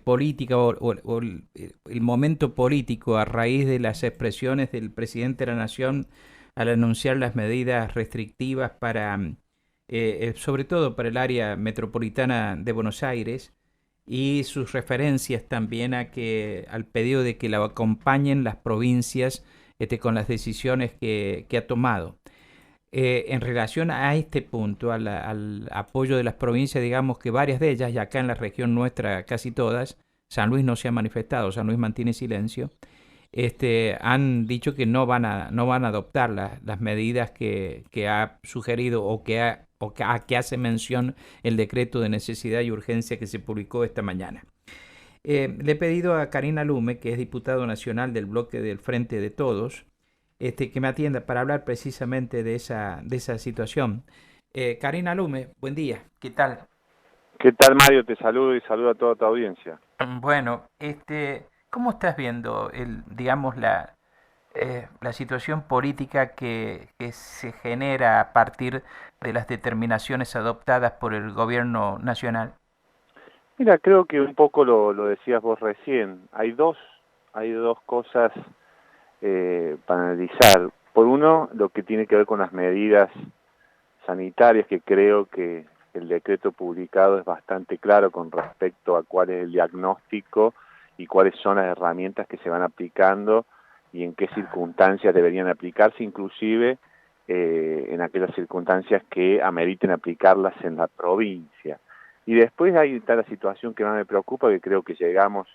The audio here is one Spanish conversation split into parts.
política o el momento político a raíz de las expresiones del presidente de la Nación al anunciar las medidas restrictivas para, sobre todo para el área metropolitana de Buenos Aires, y sus referencias también al pedido de que la acompañen las provincias con las decisiones que ha tomado. En relación a este punto, al apoyo de las provincias, digamos que varias de ellas, y acá en la región nuestra casi todas, San Luis no se ha manifestado, San Luis mantiene silencio, han dicho que no van a adoptar las medidas que ha sugerido a que hace mención el decreto de necesidad y urgencia que se publicó esta mañana. Le he pedido a Karina Lume, que es diputado nacional del bloque del Frente de Todos, que me atienda para hablar precisamente de esa situación. Karina Lume, buen día, ¿qué tal? ¿Qué tal, Mario? Te saludo y saludo a toda tu audiencia. Bueno, ¿cómo estás viendo digamos, la situación política que se genera a partir de las determinaciones adoptadas por el gobierno nacional? Mira, creo que un poco lo decías vos recién. Hay dos cosas para analizar. Por uno, lo que tiene que ver con las medidas sanitarias, que creo que el decreto publicado es bastante claro con respecto a cuál es el diagnóstico y cuáles son las herramientas que se van aplicando y en qué circunstancias deberían aplicarse, inclusive en aquellas circunstancias que ameriten aplicarlas en la provincia. Y después está la situación que más me preocupa, que creo que llegamos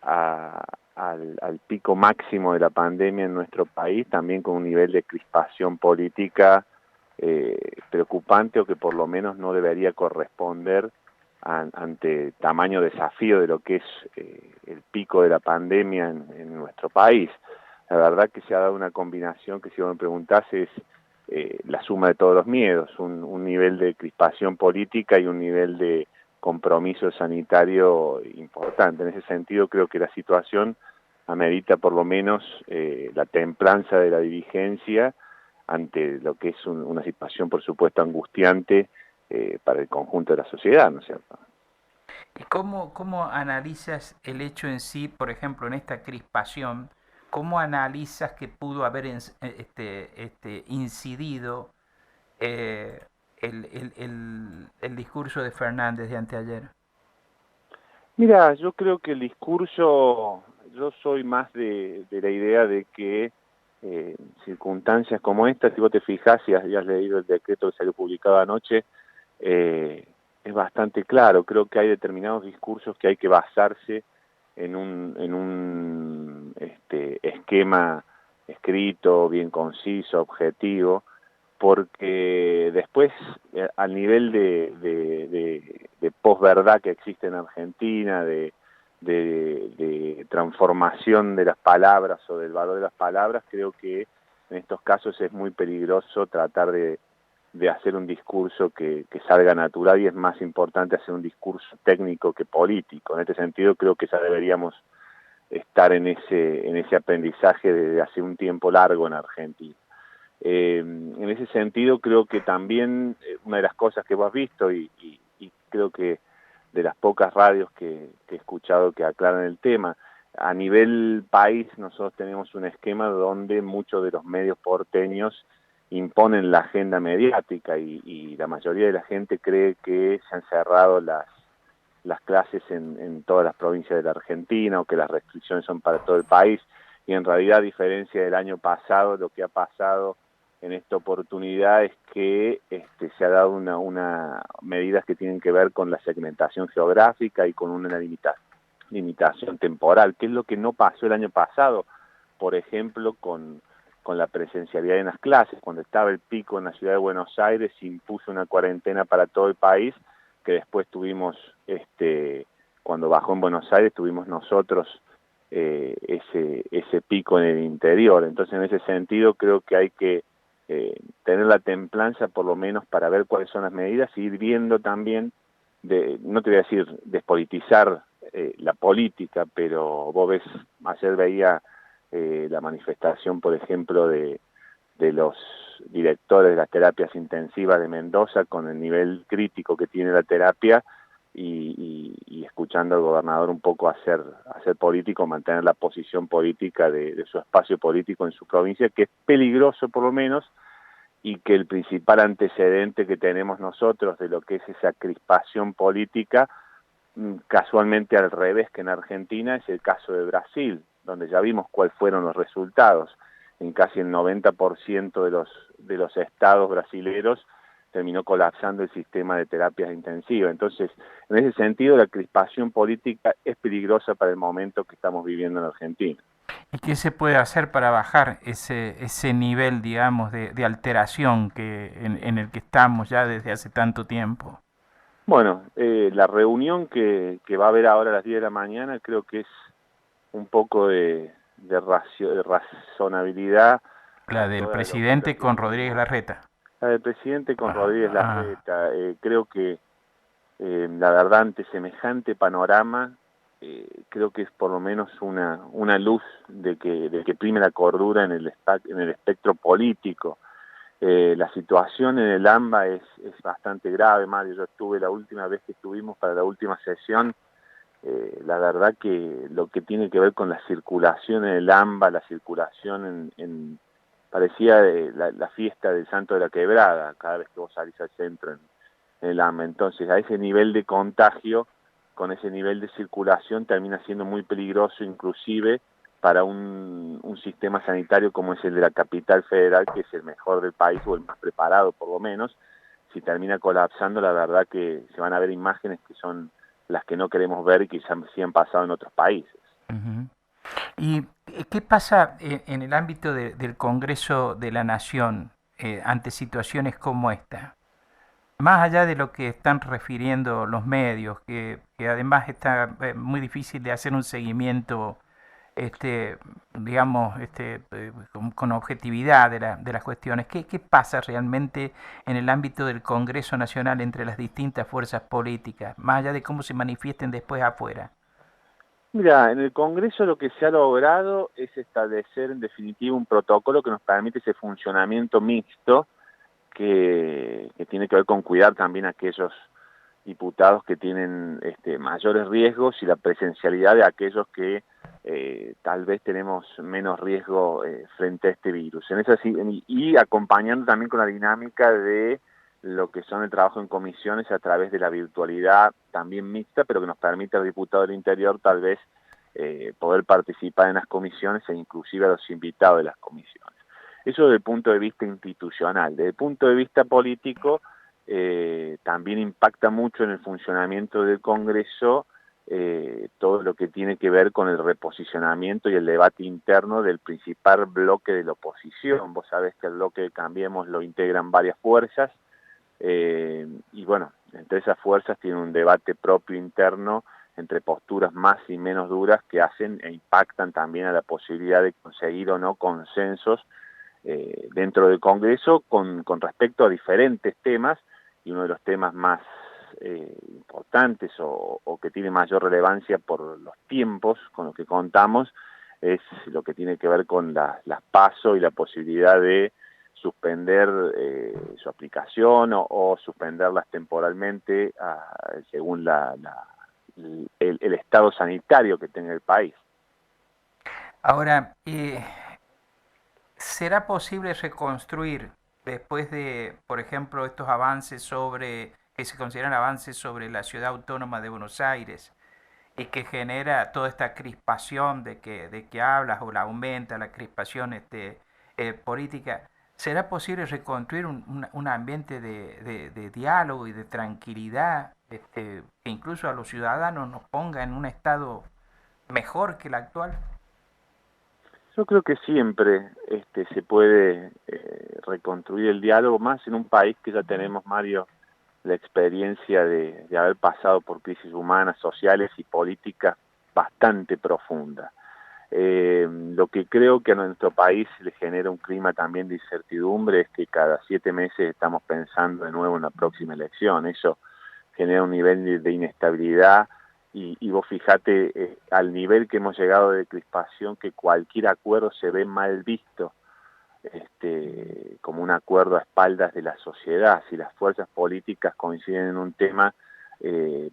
al pico máximo de la pandemia en nuestro país, también con un nivel de crispación política preocupante, o que por lo menos no debería corresponder ante tamaño desafío de lo que es el pico de la pandemia en nuestro país. La verdad que se ha dado una combinación que, si vos me preguntás, es la suma de todos los miedos, un nivel de crispación política y un nivel de compromiso sanitario importante. En ese sentido, creo que la situación amerita por lo menos la templanza de la dirigencia ante lo que es una situación, por supuesto, angustiante para el conjunto de la sociedad, ¿no es cierto? ¿Y cómo analizas el hecho en sí, por ejemplo, en esta crispación? ¿Cómo analizas que pudo haber incidido eh, el discurso de Fernández de anteayer? Mira, yo creo que el discurso, yo soy más de la idea de que circunstancias como esta, si vos te fijás y has leído el decreto que salió publicado anoche, eh, es bastante claro. Creo que hay determinados discursos que hay que basarse en un esquema escrito, bien conciso, objetivo, porque después, al nivel de posverdad que existe en Argentina, de transformación de las palabras o del valor de las palabras, creo que en estos casos es muy peligroso tratar de hacer un discurso que salga natural, y es más importante hacer un discurso técnico que político. En este sentido, creo que ya deberíamos estar en ese aprendizaje desde hace un tiempo largo en Argentina. En ese sentido, creo que también una de las cosas que vos has visto, y creo que de las pocas radios que he escuchado que aclaran el tema, a nivel país nosotros tenemos un esquema donde muchos de los medios porteños imponen la agenda mediática, y la mayoría de la gente cree que se han cerrado las clases en todas las provincias de la Argentina, o que las restricciones son para todo el país, y en realidad, a diferencia del año pasado, lo que ha pasado en esta oportunidad es que se ha dado una medidas que tienen que ver con la segmentación geográfica y con una limitación temporal, que es lo que no pasó el año pasado, por ejemplo, con la presencialidad en las clases. Cuando estaba el pico en la ciudad de Buenos Aires, se impuso una cuarentena para todo el país, que después tuvimos, cuando bajó en Buenos Aires, tuvimos nosotros ese pico en el interior. Entonces, en ese sentido, creo que hay que tener la templanza, por lo menos, para ver cuáles son las medidas, y ir viendo también, no te voy a decir despolitizar la política, pero vos ves, ayer veía la manifestación, por ejemplo, de los directores de las terapias intensivas de Mendoza, con el nivel crítico que tiene la terapia, y escuchando al gobernador un poco hacer político, mantener la posición política de su espacio político en su provincia, que es peligroso por lo menos, y que el principal antecedente que tenemos nosotros de lo que es esa crispación política, casualmente al revés que en Argentina, es el caso de Brasil, donde ya vimos cuáles fueron los resultados. En casi el 90% de los estados brasileños terminó colapsando el sistema de terapias intensivas. Entonces, en ese sentido, la crispación política es peligrosa para el momento que estamos viviendo en Argentina. ¿Y qué se puede hacer para bajar ese nivel, digamos, de alteración en el que estamos ya desde hace tanto tiempo? Bueno, la reunión que va a haber ahora a las 10 de la mañana creo que es un poco de razonabilidad La a del todo lo presidente que con Rodríguez vivimos. Larreta. La del presidente con Rodríguez Ah, Larreta, creo que la verdad ante semejante panorama, creo que es por lo menos una luz de que prime la cordura en el espectro político. La situación en el AMBA es bastante grave, Mario. Yo estuve la última vez que estuvimos para la última sesión, la verdad que lo que tiene que ver con la circulación en el AMBA, la circulación parecía la fiesta del Santo de la Quebrada, cada vez que vos salís al centro en el AMBA. Entonces, a ese nivel de contagio, con ese nivel de circulación, termina siendo muy peligroso, inclusive para un sistema sanitario como es el de la capital federal, que es el mejor del país o el más preparado por lo menos. Si termina colapsando, la verdad que se van a ver imágenes que son las que no queremos ver y que ya sí han pasado en otros países. ujú. ¿Y qué pasa en el ámbito del Congreso de la Nación ante situaciones como esta? Más allá de lo que están refiriendo los medios, que además está muy difícil de hacer un seguimiento, digamos, con objetividad de las cuestiones. ¿Qué pasa realmente en el ámbito del Congreso Nacional entre las distintas fuerzas políticas, más allá de cómo se manifiesten después afuera? Mira, en el Congreso lo que se ha logrado es establecer en definitiva un protocolo que nos permite ese funcionamiento mixto que tiene que ver con cuidar también a aquellos diputados que tienen mayores riesgos y la presencialidad de aquellos que tal vez tenemos menos riesgo frente a este virus. Y acompañando también con la dinámica de lo que son el trabajo en comisiones a través de la virtualidad también mixta, pero que nos permite al diputado del Interior tal vez poder participar en las comisiones e inclusive a los invitados de las comisiones. Eso desde el punto de vista institucional. Desde el punto de vista político, también impacta mucho en el funcionamiento del Congreso todo lo que tiene que ver con el reposicionamiento y el debate interno del principal bloque de la oposición. Vos sabés que el bloque de Cambiemos lo integran varias fuerzas, y bueno, entre esas fuerzas tiene un debate propio interno entre posturas más y menos duras que hacen e impactan también a la posibilidad de conseguir o no consensos dentro del Congreso con respecto a diferentes temas, y uno de los temas más importantes o que tiene mayor relevancia por los tiempos con los que contamos es lo que tiene que ver con las PASO y la posibilidad de suspender su aplicación o suspenderlas temporalmente según el estado sanitario que tenga el país. Ahora, ¿será posible reconstruir después de, por ejemplo, estos avances que se consideran avances sobre la ciudad autónoma de Buenos Aires y que genera toda esta crispación de que hablas o la aumenta la crispación política? ¿Será posible reconstruir un ambiente de diálogo y de tranquilidad que incluso a los ciudadanos nos ponga en un estado mejor que el actual? Yo creo que siempre se puede reconstruir el diálogo, más en un país que ya tenemos, Mario, la experiencia de haber pasado por crisis humanas, sociales y políticas bastante profundas. Lo que creo que a nuestro país le genera un clima también de incertidumbre es que cada 7 meses estamos pensando de nuevo en la próxima elección. Eso genera un nivel de inestabilidad y vos fijate al nivel que hemos llegado de crispación, que cualquier acuerdo se ve mal visto como un acuerdo a espaldas de la sociedad. Si las fuerzas políticas coinciden en un tema,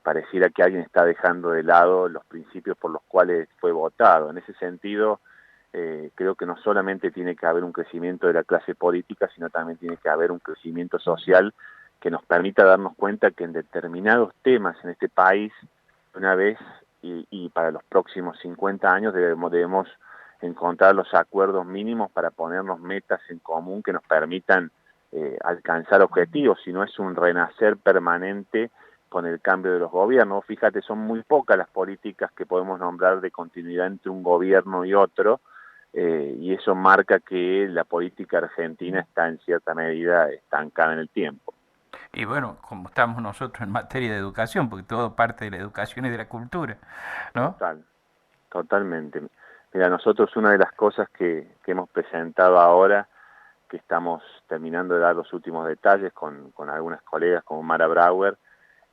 pareciera que alguien está dejando de lado los principios por los cuales fue votado. En ese sentido, creo que no solamente tiene que haber un crecimiento de la clase política, sino también tiene que haber un crecimiento social que nos permita darnos cuenta que en determinados temas en este país, una vez y para los próximos 50 años debemos encontrar los acuerdos mínimos para ponernos metas en común que nos permitan alcanzar objetivos, si no es un renacer permanente con el cambio de los gobiernos. Fíjate, son muy pocas las políticas que podemos nombrar de continuidad entre un gobierno y otro, y eso marca que la política argentina está en cierta medida estancada en el tiempo. Y bueno, como estamos nosotros en materia de educación, porque todo parte de la educación y de la cultura, ¿no? Totalmente. Mira, nosotros una de las cosas que hemos presentado ahora, que estamos terminando de dar los últimos detalles con algunas colegas como Mara Brauer,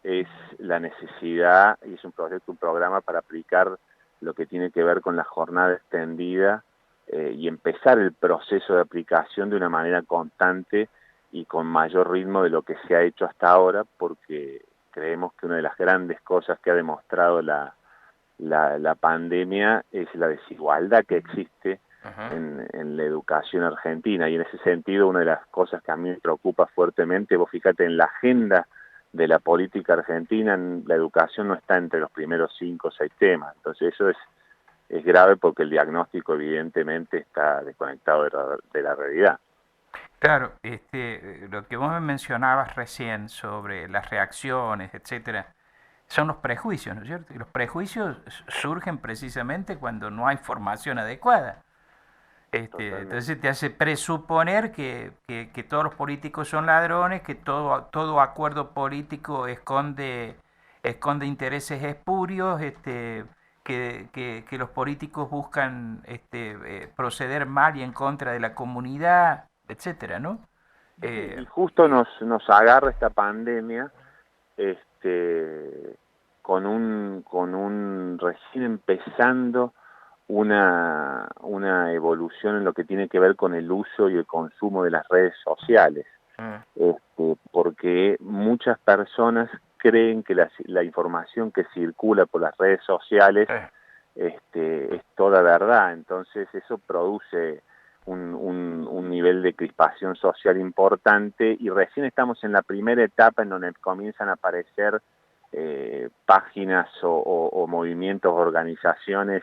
es la necesidad, y es un proyecto, un programa para aplicar lo que tiene que ver con la jornada extendida y empezar el proceso de aplicación de una manera constante y con mayor ritmo de lo que se ha hecho hasta ahora, porque creemos que una de las grandes cosas que ha demostrado la pandemia es la desigualdad que existe en la educación argentina, y en ese sentido una de las cosas que a mí me preocupa fuertemente, vos fíjate, en la agenda de la política argentina, la educación no está entre los primeros 5 o 6 temas, entonces eso es grave porque el diagnóstico evidentemente está desconectado de la realidad. Claro, lo que vos me mencionabas recién sobre las reacciones, etcétera, son los prejuicios, ¿no es cierto? Y los prejuicios surgen precisamente cuando no hay formación adecuada. Entonces te hace presuponer que todos los políticos son ladrones, que todo acuerdo político esconde intereses espurios, que los políticos buscan proceder mal y en contra de la comunidad, etcétera, ¿no? Y justo nos agarra esta pandemia con un recién empezando una evolución en lo que tiene que ver con el uso y el consumo de las redes sociales, porque muchas personas creen que la información que circula por las redes sociales es toda verdad, entonces eso produce un nivel de crispación social importante, y recién estamos en la primera etapa en donde comienzan a aparecer páginas o movimientos, organizaciones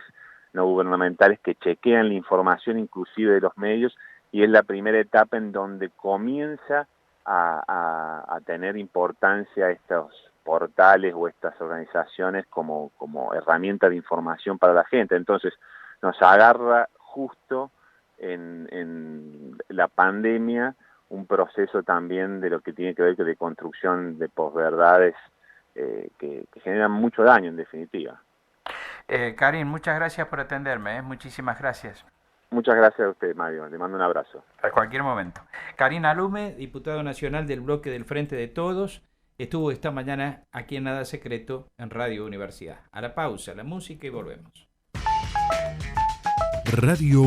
no gubernamentales que chequean la información inclusive de los medios, y es la primera etapa en donde comienza a tener importancia estos portales o estas organizaciones como herramienta de información para la gente. Entonces nos agarra justo en la pandemia un proceso también de lo que tiene que ver de construcción de posverdades que generan mucho daño en definitiva. Karin, muchas gracias por atenderme, muchísimas gracias. Muchas gracias a usted, Mario. Le mando un abrazo. A cualquier momento. Karin Alume, diputado nacional del bloque del Frente de Todos, estuvo esta mañana aquí en Nada Secreto en Radio Universidad. A la pausa, la música y volvemos. Radio